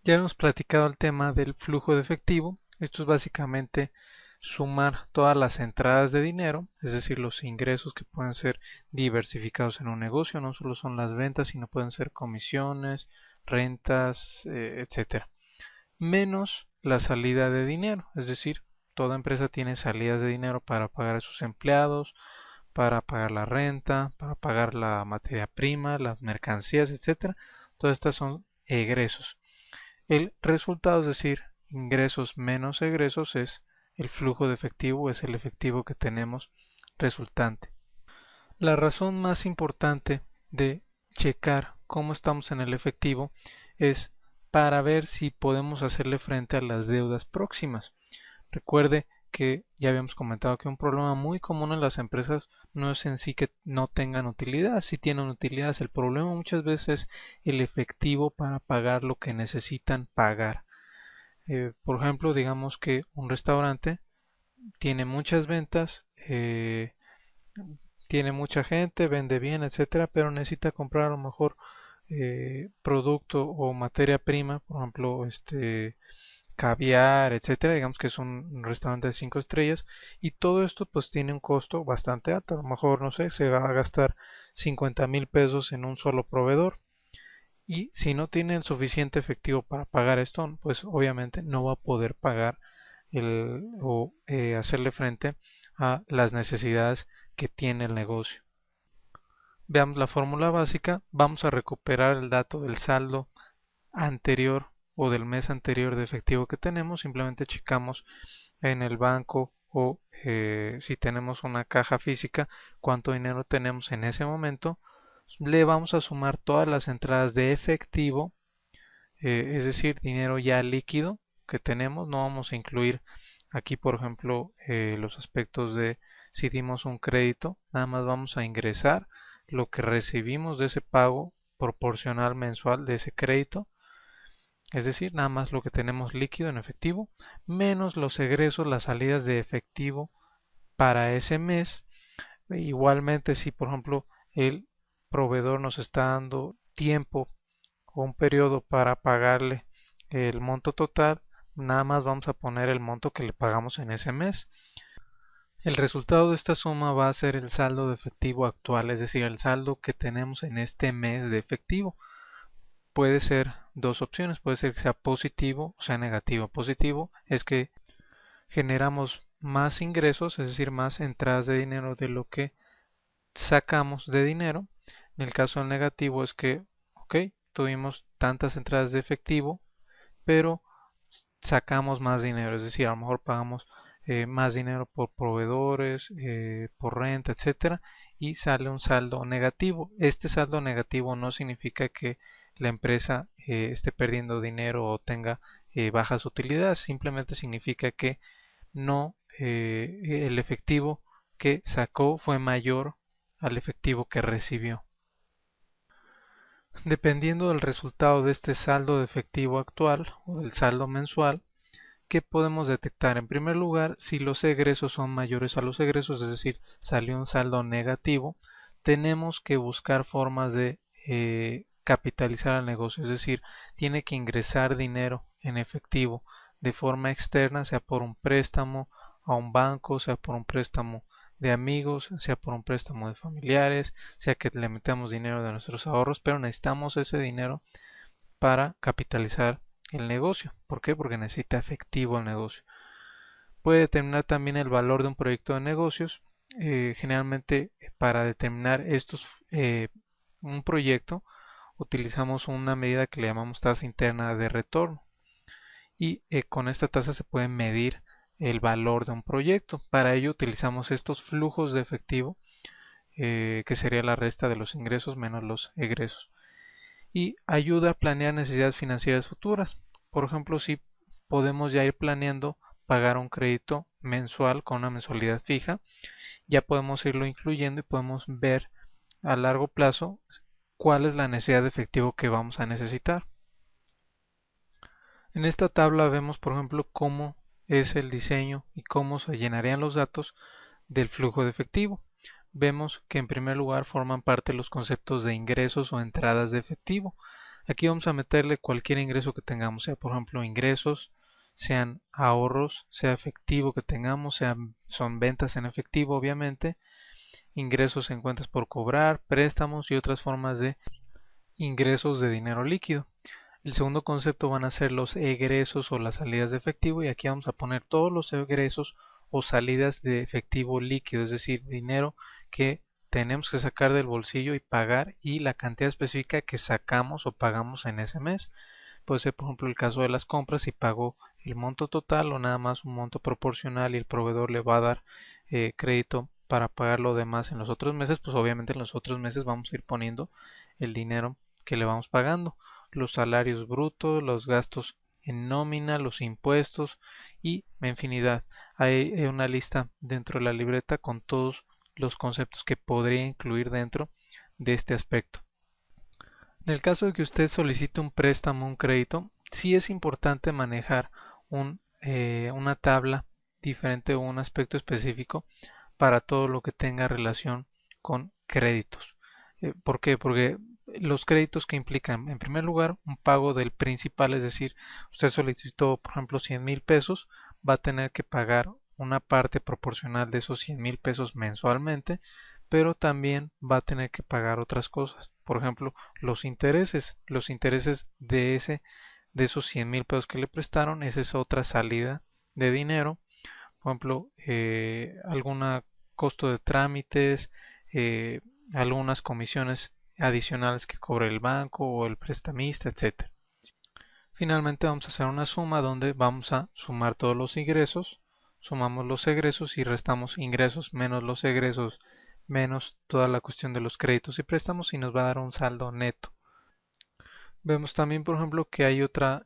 Ya hemos platicado el tema del flujo de efectivo. Esto es básicamente sumar todas las entradas de dinero, es decir, los ingresos que pueden ser diversificados en un negocio, no solo son las ventas, sino pueden ser comisiones, rentas, etcétera, menos la salida de dinero, es decir, toda empresa tiene salidas de dinero para pagar a sus empleados, para pagar la renta, para pagar la materia prima, las mercancías, etcétera. Todas estas son egresos. El resultado, es decir, ingresos menos egresos, es el flujo de efectivo, es el efectivo que tenemos resultante. La razón más importante de checar cómo estamos en el efectivo es para ver si podemos hacerle frente a las deudas próximas. Recuerde que ya habíamos comentado que un problema muy común en las empresas no es en sí que no tengan utilidad, si tienen utilidades. El problema muchas veces es el efectivo para pagar lo que necesitan pagar. Por ejemplo, digamos que un restaurante tiene muchas ventas, tiene mucha gente, vende bien, etcétera, pero necesita comprar a lo mejor producto o materia prima, por ejemplo, caviar, etcétera, digamos que es un restaurante de 5 estrellas y todo esto pues tiene un costo bastante alto, a lo mejor no sé, se va a gastar 50,000 pesos en un solo proveedor y si no tiene el suficiente efectivo para pagar esto, pues obviamente no va a poder pagar o hacerle frente a las necesidades que tiene el negocio. Veamos la fórmula básica, vamos a recuperar el dato del saldo anterior o del mes anterior de efectivo que tenemos, simplemente checamos en el banco o si tenemos una caja física cuánto dinero tenemos en ese momento, le vamos a sumar todas las entradas de efectivo, es decir, dinero ya líquido que tenemos, no vamos a incluir aquí por ejemplo los aspectos de si dimos un crédito, nada más vamos a ingresar lo que recibimos de ese pago proporcional mensual de ese crédito, es decir, nada más lo que tenemos líquido en efectivo, menos los egresos, las salidas de efectivo para ese mes. Igualmente, si por ejemplo el proveedor nos está dando tiempo o un periodo para pagarle el monto total, nada más vamos a poner el monto que le pagamos en ese mes. El resultado de esta suma va a ser el saldo de efectivo actual, es decir, el saldo que tenemos en este mes de efectivo. Puede ser dos opciones, puede ser que sea positivo o sea negativo. Positivo es que generamos más ingresos, es decir, más entradas de dinero de lo que sacamos de dinero. En el caso negativo es que, ok, tuvimos tantas entradas de efectivo, pero sacamos más dinero, es decir, a lo mejor pagamos más dinero por proveedores, por renta, etcétera, y sale un saldo negativo. Este saldo negativo no significa que la empresa esté perdiendo dinero o tenga bajas utilidades, simplemente significa que no el efectivo que sacó fue mayor al efectivo que recibió. Dependiendo del resultado de este saldo de efectivo actual o del saldo mensual, ¿qué podemos detectar? En primer lugar, si los egresos son mayores a los egresos, es decir, salió un saldo negativo, tenemos que buscar formas de capitalizar el negocio, es decir, tiene que ingresar dinero en efectivo de forma externa, sea por un préstamo a un banco, sea por un préstamo de amigos, sea por un préstamo de familiares, sea que le metamos dinero de nuestros ahorros, pero necesitamos ese dinero para capitalizar el negocio. ¿Por qué? Porque necesita efectivo el negocio. Puede determinar también el valor de un proyecto de negocios. Generalmente para determinar un proyecto utilizamos una medida que le llamamos tasa interna de retorno y con esta tasa se puede medir el valor de un proyecto. Para ello utilizamos estos flujos de efectivo que sería la resta de los ingresos menos los egresos y ayuda a planear necesidades financieras futuras. Por ejemplo, si podemos ya ir planeando pagar un crédito mensual con una mensualidad fija, ya podemos irlo incluyendo y podemos ver a largo plazo cuál es la necesidad de efectivo que vamos a necesitar. En esta tabla vemos, por ejemplo, cómo es el diseño y cómo se llenarían los datos del flujo de efectivo. Vemos que en primer lugar forman parte los conceptos de ingresos o entradas de efectivo. Aquí vamos a meterle cualquier ingreso que tengamos, sea por ejemplo ingresos, sean ahorros, sea efectivo que tengamos, son ventas en efectivo obviamente, ingresos en cuentas por cobrar, préstamos y otras formas de ingresos de dinero líquido. El segundo concepto van a ser los egresos o las salidas de efectivo y aquí vamos a poner todos los egresos o salidas de efectivo líquido, es decir, dinero que tenemos que sacar del bolsillo y pagar y la cantidad específica que sacamos o pagamos en ese mes. Puede ser, por ejemplo, el caso de las compras, si pagó el monto total o nada más un monto proporcional y el proveedor le va a dar crédito para pagar lo demás en los otros meses, pues obviamente en los otros meses vamos a ir poniendo el dinero que le vamos pagando, los salarios brutos, los gastos en nómina, los impuestos y infinidad. Hay una lista dentro de la libreta con todos los conceptos que podría incluir dentro de este aspecto. En el caso de que usted solicite un préstamo o un crédito, sí es importante manejar una tabla diferente o un aspecto específico para todo lo que tenga relación con créditos. ¿Por qué? Porque los créditos que implican, en primer lugar, un pago del principal, es decir, usted solicitó, por ejemplo, 100,000 pesos, va a tener que pagar una parte proporcional de esos 100,000 pesos mensualmente, pero también va a tener que pagar otras cosas. Por ejemplo, los intereses de esos 100,000 pesos que le prestaron, esa es otra salida de dinero. Por ejemplo, algún costo de trámites, eh, algunas comisiones adicionales que cobre el banco o el prestamista, etcétera. Finalmente vamos a hacer una suma donde vamos a sumar todos los ingresos, sumamos los egresos y restamos ingresos menos los egresos menos toda la cuestión de los créditos y préstamos y nos va a dar un saldo neto. Vemos también, por ejemplo, que hay otra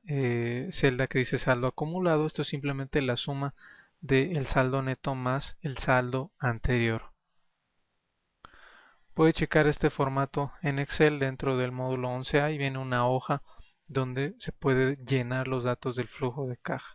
celda que dice saldo acumulado. Esto es simplemente la suma del saldo neto más el saldo anterior. Puede checar este formato en Excel dentro del módulo 11A y viene una hoja donde se puede llenar los datos del flujo de caja.